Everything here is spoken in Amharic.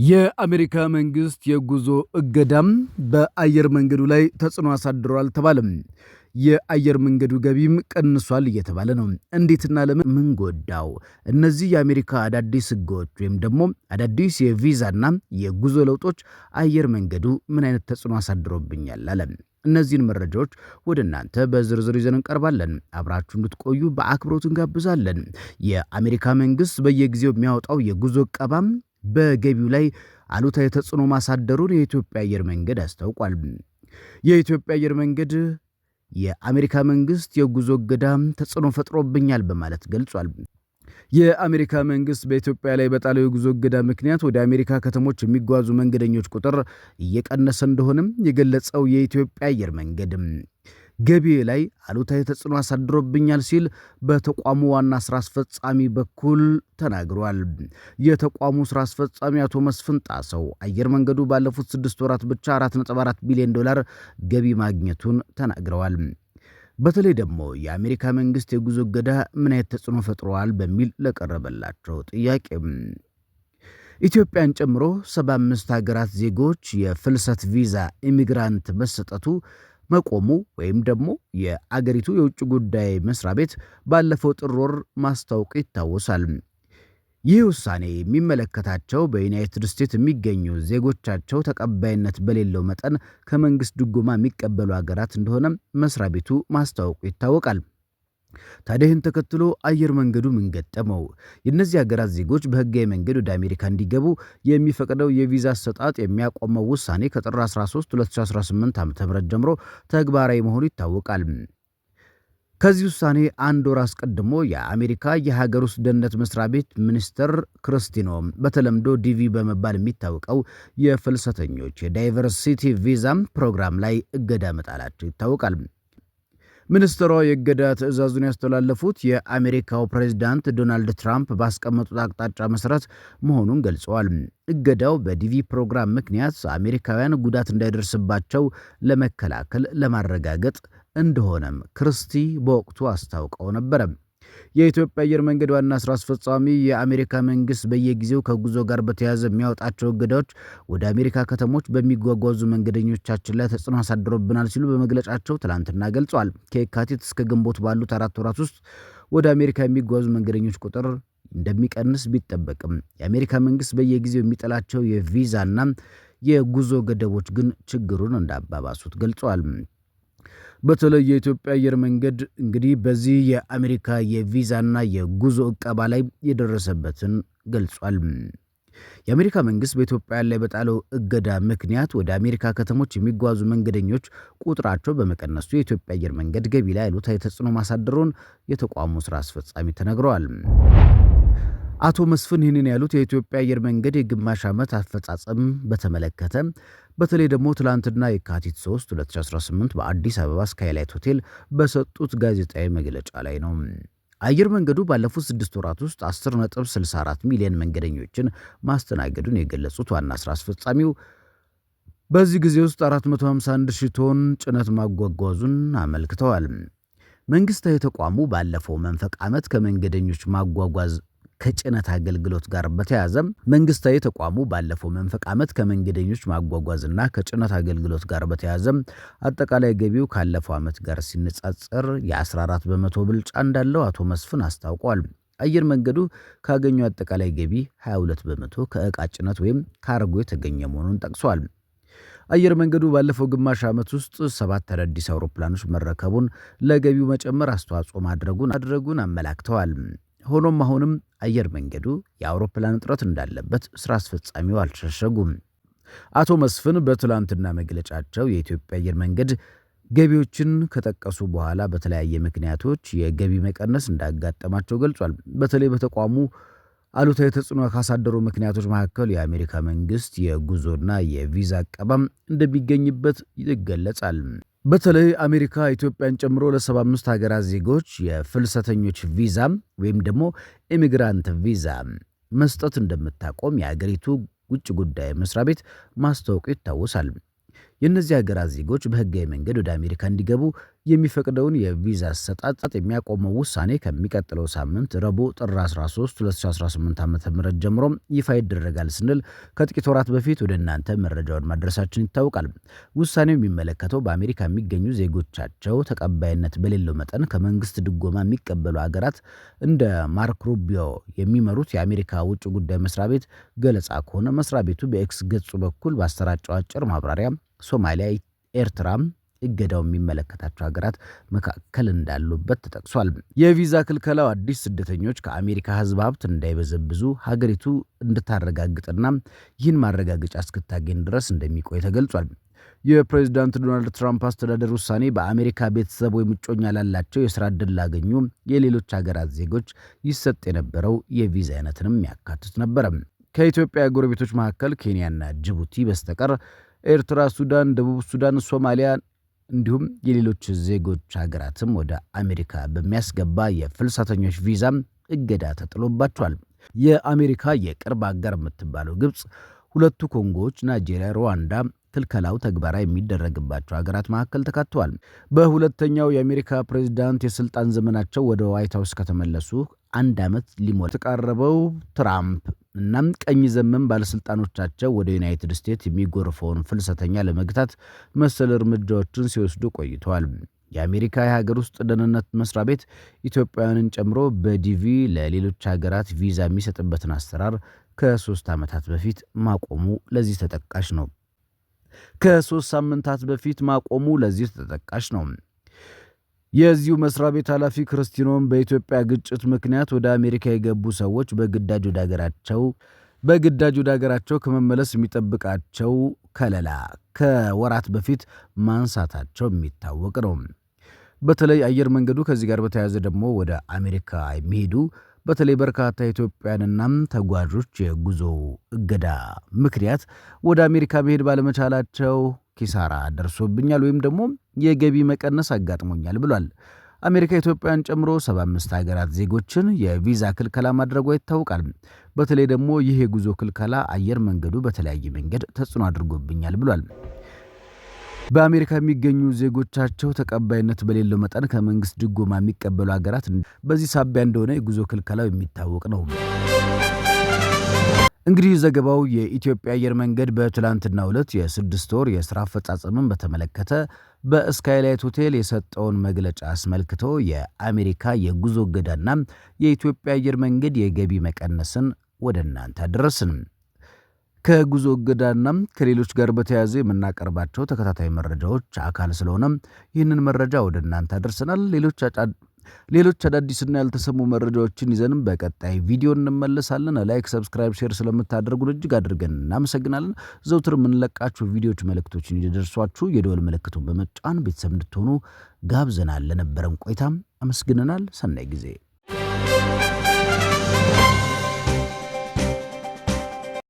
የአሜሪካ መንግስት የጉዞ እገዳም በአየር መንገዱ ላይ ተጽዕኖ አሳድሯል ተባለም። የአየር መንገዱ ገቢም ቀንሷል እየተባለ ነው። እንዴትና ለምን ምን ጎዳው? እነዚህ የአሜሪካ አዳዲስ ህጎች ወይም ደግሞ አዳዲስ የቪዛና የጉዞ ለውጦች አየር መንገዱ ምን አይነት ተጽዕኖ አሳድሮብኛል አለ። እነዚህን መረጃዎች ወደ እናንተ በዝርዝር ይዘን እንቀርባለን። አብራችሁ እንድትቆዩ በአክብሮት እንጋብዛለን። የአሜሪካ መንግስት በየጊዜው የሚያወጣው የጉዞ ዕቀባም በገቢው ላይ አሉታዊ ተጽዕኖ ማሳደሩን የኢትዮጵያ አየር መንገድ አስታውቋል። የኢትዮጵያ አየር መንገድ የአሜሪካ መንግስት የጉዞ እገዳ ተጽዕኖ ፈጥሮብኛል በማለት ገልጿል። የአሜሪካ መንግስት በኢትዮጵያ ላይ በጣለው የጉዞ እገዳ ምክንያት ወደ አሜሪካ ከተሞች የሚጓዙ መንገደኞች ቁጥር እየቀነሰ እንደሆነም የገለጸው የኢትዮጵያ አየር መንገድ ገቢ ላይ አሉታዊ ተጽዕኖ አሳድሮብኛል ሲል በተቋሙ ዋና ስራ አስፈጻሚ በኩል ተናግሯል። የተቋሙ ስራ አስፈጻሚ አቶ መስፍን ጣሰው አየር መንገዱ ባለፉት 6 ወራት ብቻ 4.4 ቢሊዮን ዶላር ገቢ ማግኘቱን ተናግረዋል። በተለይ ደግሞ የአሜሪካ መንግስት የጉዞ እገዳ ምን አይነት ተጽዕኖ ፈጥሯል በሚል ለቀረበላቸው ጥያቄ ኢትዮጵያን ጨምሮ 75 ሀገራት ዜጎች የፍልሰት ቪዛ ኢሚግራንት መሰጠቱ መቆሙ ወይም ደግሞ የአገሪቱ የውጭ ጉዳይ መስሪያ ቤት ባለፈው ጥር ወር ማስታወቁ ይታወሳል። ይህ ውሳኔ የሚመለከታቸው በዩናይትድ ስቴትስ የሚገኙ ዜጎቻቸው ተቀባይነት በሌለው መጠን ከመንግስት ድጎማ የሚቀበሉ ሀገራት እንደሆነ መስሪያ ቤቱ ማስታወቁ ይታወቃል። ታዲያ ይህን ተከትሎ አየር መንገዱ ምን ገጠመው? የእነዚህ ሀገራት ዜጎች በህጋዊ መንገድ ወደ አሜሪካ እንዲገቡ የሚፈቅደው የቪዛ አሰጣጥ የሚያቆመው ውሳኔ ከጥር 13 2018 ዓ.ም ጀምሮ ተግባራዊ መሆኑ ይታወቃል። ከዚህ ውሳኔ አንድ ወር አስቀድሞ የአሜሪካ የሀገር ውስጥ ደህንነት መስሪያ ቤት ሚኒስትር ክርስቲኖ በተለምዶ ዲቪ በመባል የሚታወቀው የፍልሰተኞች የዳይቨርሲቲ ቪዛም ፕሮግራም ላይ እገዳ መጣላቸው ይታወቃል። ሚኒስትሯ የእገዳ ትዕዛዙን ያስተላለፉት የአሜሪካው ፕሬዝዳንት ዶናልድ ትራምፕ ባስቀመጡት አቅጣጫ መሰረት መሆኑን ገልጸዋል። እገዳው በዲቪ ፕሮግራም ምክንያት አሜሪካውያን ጉዳት እንዳይደርስባቸው ለመከላከል ለማረጋገጥ እንደሆነም ክርስቲ በወቅቱ አስታውቀው ነበር። የኢትዮጵያ አየር መንገድ ዋና ስራ አስፈጻሚ የአሜሪካ መንግስት በየጊዜው ከጉዞ ጋር በተያያዘ የሚያወጣቸው እገዳዎች ወደ አሜሪካ ከተሞች በሚጓጓዙ መንገደኞቻችን ላይ ተጽዕኖ አሳድሮብናል ሲሉ በመግለጫቸው ትላንትና ገልጸዋል። ከየካቲት እስከ ግንቦት ባሉት 4 ወራት ውስጥ ወደ አሜሪካ የሚጓዙ መንገደኞች ቁጥር እንደሚቀንስ ቢጠበቅም የአሜሪካ መንግስት በየጊዜው የሚጠላቸው የቪዛና የጉዞ ገደቦች ግን ችግሩን እንዳባባሱት ገልጸዋል። በተለይ የኢትዮጵያ አየር መንገድ እንግዲህ በዚህ የአሜሪካ የቪዛና የጉዞ ዕቀባ ላይ የደረሰበትን ገልጿል። የአሜሪካ መንግስት በኢትዮጵያ ላይ በጣለው እገዳ ምክንያት ወደ አሜሪካ ከተሞች የሚጓዙ መንገደኞች ቁጥራቸው በመቀነሱ የኢትዮጵያ አየር መንገድ ገቢ ላይ አሉታዊ ተጽዕኖ ማሳደሩን የተቋሙ ስራ አስፈጻሚ ተናግረዋል። አቶ መስፍን ይህንን ያሉት የኢትዮጵያ አየር መንገድ የግማሽ ዓመት አፈጻጸም በተመለከተ በተለይ ደግሞ ትላንትና የካቲት 3 2018 በአዲስ አበባ ስካይላይት ሆቴል በሰጡት ጋዜጣዊ መግለጫ ላይ ነው። አየር መንገዱ ባለፉት 6 ወራት ውስጥ 10.64 ሚሊዮን መንገደኞችን ማስተናገዱን የገለጹት ዋና ስራ አስፈጻሚው በዚህ ጊዜ ውስጥ 451 ሺህ ቶን ጭነት ማጓጓዙን አመልክተዋል። መንግስታዊ ተቋሙ ባለፈው መንፈቅ ዓመት ከመንገደኞች ማጓጓዝ ከጭነት አገልግሎት ጋር በተያያዘ መንግስታዊ ተቋሙ ባለፈው መንፈቅ ዓመት ከመንገደኞች ማጓጓዝና ከጭነት አገልግሎት ጋር በተያያዘ አጠቃላይ ገቢው ካለፈው ዓመት ጋር ሲነጻጸር የ14 በመቶ ብልጫ እንዳለው አቶ መስፍን አስታውቋል። አየር መንገዱ ካገኘው አጠቃላይ ገቢ 22 በመቶ ከዕቃ ጭነት ወይም ካርጎ የተገኘ መሆኑን ጠቅሷል። አየር መንገዱ ባለፈው ግማሽ ዓመት ውስጥ 7 አዳዲስ አውሮፕላኖች መረከቡን ለገቢው መጨመር አስተዋጽኦ ማድረጉን አመላክተዋል። ሆኖም አሁንም አየር መንገዱ የአውሮፕላን እጥረት እንዳለበት ስራ አስፈጻሚው አልሸሸጉም። አቶ መስፍን በትላንትና መግለጫቸው የኢትዮጵያ አየር መንገድ ገቢዎችን ከጠቀሱ በኋላ በተለያየ ምክንያቶች የገቢ መቀነስ እንዳጋጠማቸው ገልጿል። በተለይ በተቋሙ አሉታዊ ተጽዕኖ ካሳደሩ ምክንያቶች መካከል የአሜሪካ መንግስት የጉዞና የቪዛ ዕቀባም እንደሚገኝበት ይገለጻል። በተለይ አሜሪካ ኢትዮጵያን ጨምሮ ለ75 ሀገራት ዜጎች የፍልሰተኞች ቪዛ ወይም ደግሞ ኢሚግራንት ቪዛ መስጠት እንደምታቆም የአገሪቱ ውጭ ጉዳይ መስሪያ ቤት ማስታወቁ ይታወሳል። የእነዚህ ሀገራት ዜጎች በህጋዊ መንገድ ወደ አሜሪካ እንዲገቡ የሚፈቅደውን የቪዛ አሰጣጥ የሚያቆመው ውሳኔ ከሚቀጥለው ሳምንት ረቡዕ ጥር 13 2018 ዓ.ም ጀምሮ ይፋ ይደረጋል ስንል ከጥቂት ወራት በፊት ወደ እናንተ መረጃውን ማድረሳችን ይታወቃል። ውሳኔው የሚመለከተው በአሜሪካ የሚገኙ ዜጎቻቸው ተቀባይነት በሌለው መጠን ከመንግስት ድጎማ የሚቀበሉ ሀገራት እንደ ማርክ ሩቢዮ የሚመሩት የአሜሪካ ውጭ ጉዳይ መስሪያ ቤት ገለጻ ከሆነ መስሪያ ቤቱ በኤክስ ገጹ በኩል ባሰራጨው አጭር ማብራሪያ ሶማሊያ፣ ኤርትራ እገዳው የሚመለከታቸው ሀገራት መካከል እንዳሉበት ተጠቅሷል። የቪዛ ክልከላው አዲስ ስደተኞች ከአሜሪካ ሕዝብ ሀብት እንዳይበዘብዙ ሀገሪቱ እንድታረጋግጥና ይህን ማረጋገጫ እስክታገኝ ድረስ እንደሚቆይ ተገልጿል። የፕሬዝዳንት ዶናልድ ትራምፕ አስተዳደር ውሳኔ በአሜሪካ ቤተሰብ ወይም እጮኛ ላላቸው የስራ ዕድል ላገኙ የሌሎች ሀገራት ዜጎች ይሰጥ የነበረው የቪዛ አይነትንም ያካትት ነበረ። ከኢትዮጵያ ጎረቤቶች መካከል ኬንያና ጅቡቲ በስተቀር ኤርትራ፣ ሱዳን፣ ደቡብ ሱዳን፣ ሶማሊያ እንዲሁም የሌሎች ዜጎች ሀገራትም ወደ አሜሪካ በሚያስገባ የፍልሰተኞች ቪዛም እገዳ ተጥሎባቸዋል። የአሜሪካ የቅርብ አጋር የምትባለው ግብጽ፣ ሁለቱ ኮንጎዎች፣ ናይጄሪያ፣ ሩዋንዳ ክልከላው ተግባራዊ የሚደረግባቸው ሀገራት መካከል ተካተዋል። በሁለተኛው የአሜሪካ ፕሬዝዳንት የስልጣን ዘመናቸው ወደ ዋይት ሀውስ ከተመለሱ 1 ዓመት ሊሞላ የተቃረበው ትራምፕ እናም ቀኝ ዘመም ባለስልጣኖቻቸው ወደ ዩናይትድ ስቴትስ የሚጎርፈውን ፍልሰተኛ ለመግታት መሰል እርምጃዎችን ሲወስዱ ቆይተዋል። የአሜሪካ የሀገር ውስጥ ደህንነት መስሪያ ቤት ኢትዮጵያውያንን ጨምሮ በዲቪ ለሌሎች ሀገራት ቪዛ የሚሰጥበትን አሰራር ከ3 ዓመታት በፊት ማቆሙ ለዚህ ተጠቃሽ ነው። ከ3 ሳምንታት በፊት ማቆሙ ለዚህ ተጠቃሽ ነው። የዚሁ መስሪያ ቤት ኃላፊ ክርስቲኖም በኢትዮጵያ ግጭት ምክንያት ወደ አሜሪካ የገቡ ሰዎች በግዳጅ ወደ ሀገራቸው ከመመለስ የሚጠብቃቸው ከለላ ከወራት በፊት ማንሳታቸው የሚታወቅ ነው። በተለይ አየር መንገዱ ከዚህ ጋር በተያያዘ ደግሞ ወደ አሜሪካ የሚሄዱ በተለይ በርካታ ኢትዮጵያውያንና ተጓዦች የጉዞ እገዳ ምክንያት ወደ አሜሪካ መሄድ ባለመቻላቸው ኪሳራ ደርሶብኛል ወይም ደግሞ የገቢ መቀነስ አጋጥሞኛል ብሏል። አሜሪካ ኢትዮጵያን ጨምሮ 75 ሀገራት ዜጎችን የቪዛ ክልከላ ማድረጓ ይታወቃል። በተለይ ደግሞ ይህ የጉዞ ክልከላ አየር መንገዱ በተለያየ መንገድ ተጽዕኖ አድርጎብኛል ብሏል። በአሜሪካ የሚገኙ ዜጎቻቸው ተቀባይነት በሌለው መጠን ከመንግስት ድጎማ የሚቀበሉ ሀገራት በዚህ ሳቢያ እንደሆነ የጉዞ ክልከላው የሚታወቅ ነው። እንግዲህ ዘገባው የኢትዮጵያ አየር መንገድ በትላንትናው ዕለት የ6 ወር የሥራ አፈጻጸምን በተመለከተ በስካይላይት ሆቴል የሰጠውን መግለጫ አስመልክቶ የአሜሪካ የጉዞ እገዳና የኢትዮጵያ አየር መንገድ የገቢ መቀነስን ወደ እናንተ አደረስን። ከጉዞ እገዳና ከሌሎች ጋር በተያያዘ የምናቀርባቸው ተከታታይ መረጃዎች አካል ስለሆነ ይህንን መረጃ ወደ እናንተ አደርሰናል። ሌሎች አዳዲስና ያልተሰሙ መረጃዎችን ይዘንም በቀጣይ ቪዲዮ እንመለሳለን። ላይክ፣ ሰብስክራይብ፣ ሼር ስለምታደርጉን እጅግ አድርገን እናመሰግናለን። ዘውትር የምንለቃችሁ ቪዲዮዎች መልእክቶችን እንዲደርሷችሁ የደወል ምልክቱን በመጫን ቤተሰብ እንድትሆኑ ጋብዘናል። ለነበረን ቆይታም አመስግነናል። ሰናይ ጊዜ